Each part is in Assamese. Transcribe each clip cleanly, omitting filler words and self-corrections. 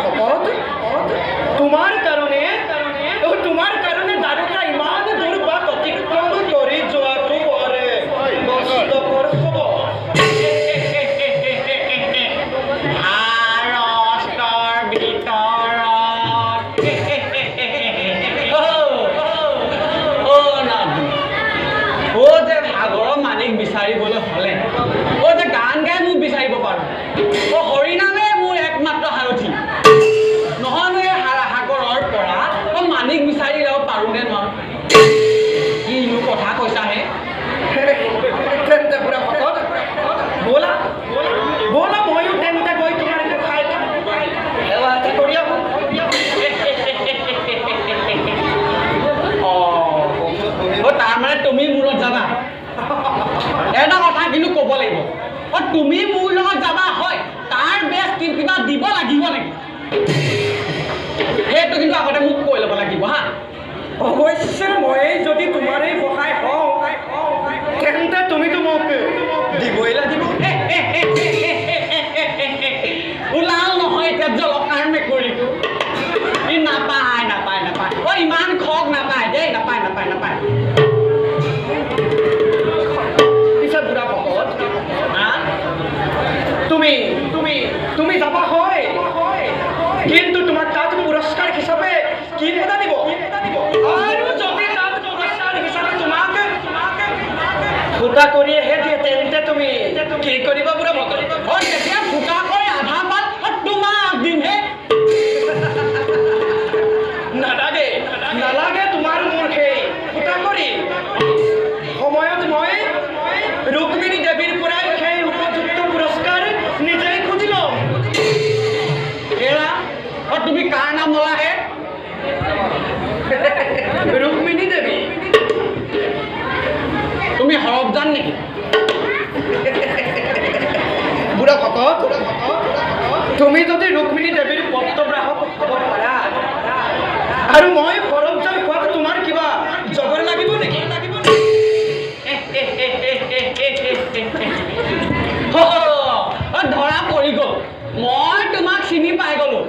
ভকত তোমাৰ কাৰণে দ্বাৰকা ইমান দূৰ বাট অতিক্ৰম কৰি যোৱাটো অৰে কষ্টকৰ হ'ব। বিচাৰিবলৈ হ'লে যে গান গাই মোক বিচাৰিব পাৰোঁ। হৰিনামে মোৰ একমাত্ৰ সাৰথি। নহ'লে সাগৰৰ পৰা মানিক বিচাৰি যাব পাৰোঁনে নোৱাৰোঁ? কিনো কথা কৈছাহে? তেন্তে পুৰা ভকত ব'লা ময়ো তেন্তে গৈ তোমাৰ খাই সেৱা এটা কৰি আহোঁ। তাৰমানে তুমি মোৰ লগত যাবা? এটা কথা কিন্তু ক'ব লাগিব, তুমি মোৰ লগত যাবা হয়, তাৰ বেছ কিবা দিব লাগিব নেকি? সেইটো কিন্তু আগতে মোক কৈ ল'ব লাগিব হা। অৱশ্যে মই যদি তোমাৰেই সহায় হওঁ তেন্তে তুমিতো মোক দিবই লাগিব। ওলাল নহয় এতিয়া জলকাৰ মেকুৰীটো। নাপায় ইমান খক নাপায় দেই, নাপায়। বুঢ়া ভকত তুমি যাবা হয়, কিন্তু তোমাৰ তাত পুৰস্কাৰ হিচাপে কি এটা দিব। আৰু যদি তাত পুৰস্কাৰ হিচাপে তোমাক ফুটা কৰিহে দিয়ে তেন্তে তুমি কি কৰিবা বুঢ়া ভকত? তেতিয়া ফুটা কৰি আধা পাত তোমাক দিমহে। নালাগে তোমাৰ মোৰ সেই ফুটা কৰি। সময়ত মই ৰুক্মিণী দেৱীৰ পৰাই সেই উপযুক্ত পুৰস্কাৰ নিজেই খুজি ল'ম। তুমি কাৰ নাম ল'লাহে? ৰুক্মিণী দেৱী। তুমি সৰবজান নেকি? বুঢ়া ভকত তুমি যদি ৰুক্মিণী দেৱীৰ পত্ৰগ্ৰাহক হ'ব পাৰা আৰু মই সৰবজান হোৱাত তোমাৰ কিবা জগৰ লাগিব নেকি? ধৰা পৰি গ'ল, মই তোমাক চিনি পাই গ'লো।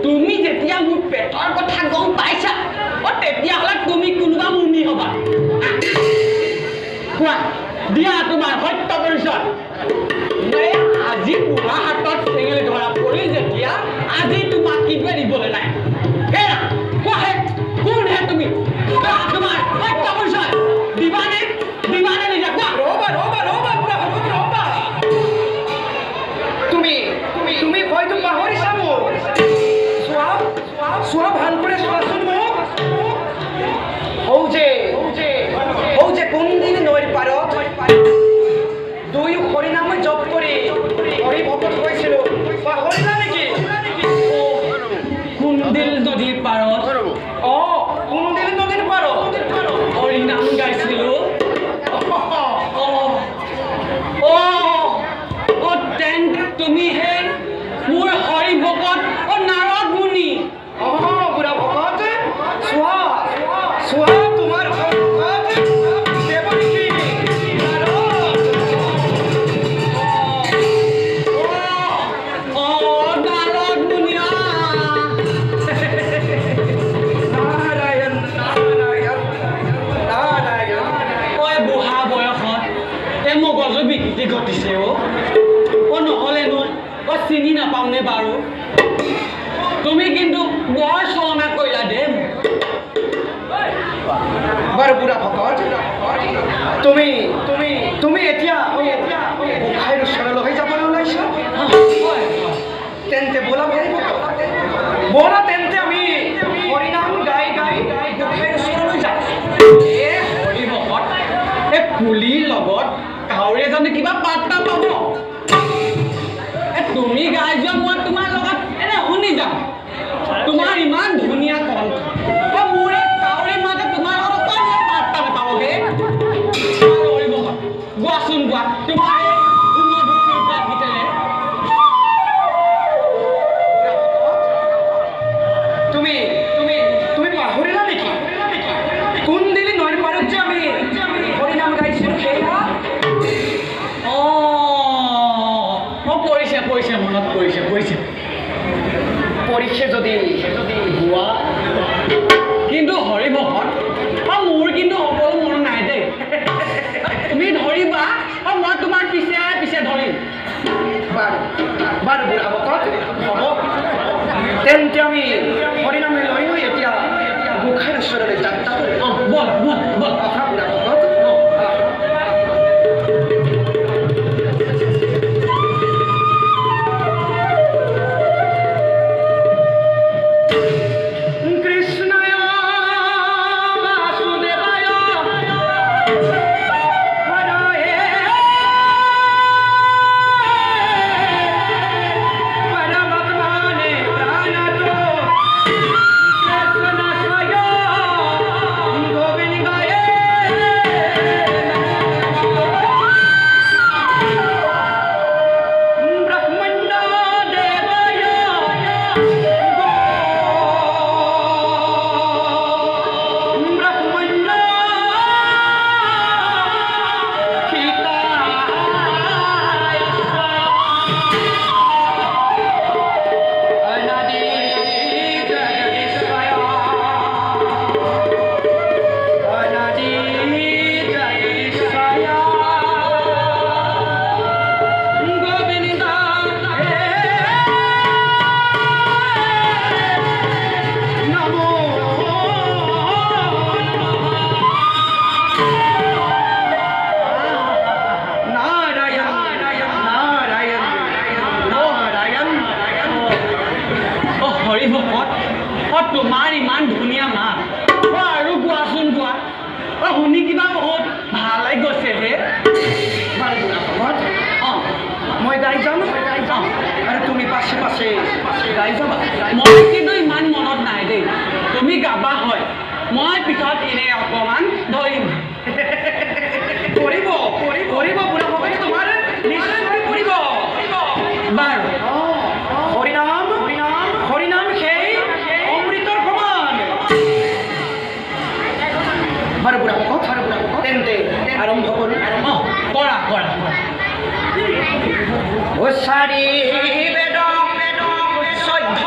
তুমি যেতিয়া মোৰ পেটৰ কথা গম পাইছা তেতিয়াহ'লে তুমি কোনোবা মুনি হ'বা। কোৱা দিয়া তোমাৰ সত্য পৰিচয়। আজি বুঢ়া হাতত চেঙেলি ধৰা পৰি যেতিয়া আজি তোমাক কিবা দিবলৈ নাই। কোৱাহে কোনহে তুমি? তোমাৰ সত্য পৰিচয় দিবানে নিজে কোৱা? ৰ'বা তুমি হয়তো পাহৰিছা মোক। চোৱা ভালকৈ চোৱাচোন মোক। হৌ যে কোনদিন নৈৰ পাৰত দুয়ো হৰিনাম জপ কৰি হৰি ভকত হৈছিলোঁ, পাহৰিলা নেকি? কুন্দিল নদীৰ পাৰত কুন্দিল নদীৰ পাৰত হৰিনাম গাইছিলোঁ। তুমি হে মোৰ হৰি ভকত নাৰদ মুনি। বুঢ়া ভকত চোৱা তোমাৰ হৰি ভকত দেৱকী নাৰদ। নাৰদ মুনি। নাৰায়ণ বুঢ়া বয়সত মগজু বিকৃতি ঘটিছে। নহ'লেনো চিনি নাপামনে বাৰু? তুমি কিন্তু বৰ চলনা কৰিলা দে। বাৰু বুঢ়া ভকত তুমি এতিয়া গোসাঁইৰ ওচৰলৈ যাবলৈ ওলাইছা? তেন্তে ব'লা তেন্তে আমি হৰিনাম গাই গোসাঁইৰ ওচৰলৈ যাওঁ। হৰি ভকত পুলিৰ লগত কাউৰী এজনে কিবা পাত্তা পাব? তুমি গাই যোৱা মই তোমাৰ লগত শুনি যাম। তোমাৰ ইমান ধুনীয়া কণ্ঠ, মোৰ এই কাউৰীৰ মাজে তোমাৰ লগত পাত্তা নাপাবগে। গোৱাচোন গোৱা তোমাৰ ভিতৰে। তুমি পাহৰিলা নেকি? কোনদিলি নৈৰ পাৰত যে আমি হৰিনাম গাইছিলোঁ সেয়া? পৰিছে মনত পৰিছে। কৰিছে যদি গোৱা কিন্তু হৰি ভকত মোৰ কিন্তু সকলো মন নাই দেই তুমি ধৰিবা মই তোমাৰ পিছে পিছে ধৰিম বাৰু বাৰু বুঢ়া ভকত হ'ব তেন্তে আমি হৰিনামে লৈ এতিয়া গোসাঁইশ্বৰলৈ যাত্ৰা কৰিম বল বল বল অহা বুঢ়া ভকত তোমাৰ ইমান ধুনীয়া মাত আৰু কোৱাচোন কোৱা শুনি কিবা বহুত ভাল লাগি গৈছে হে মই গাই যাম আৰু তুমি পাছে পাছে গাই যাবা মই কিন্তু ইমান মনত নাই দেই তুমি গাবা হয় মই পিছত এনে অকণমান ধৰিম কৰিব বুঢ়া ভকত তোমাৰ নিশ্চয় কৰিব বাৰু হৰিনাম হৰিনাম সেই অমৃতৰ সমান বাৰু বুঢ়া ভকত তেন্তে আৰম্ভ কৰোঁ কৰা কৰা ও চাৰি বেদ চৈধ্য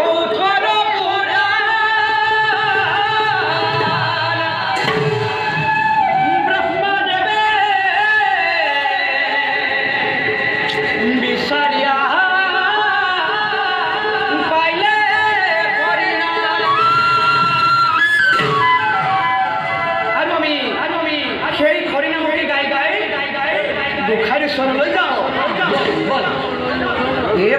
ওঠৰ পুৰাণ ব্ৰহ্মদেৱে বিচাৰিয়া পাইলে হৰিনাম আৰু আমি সেই হৰিনাম গাই গোসাঁইশ্বৰলৈ যাওঁ বল হে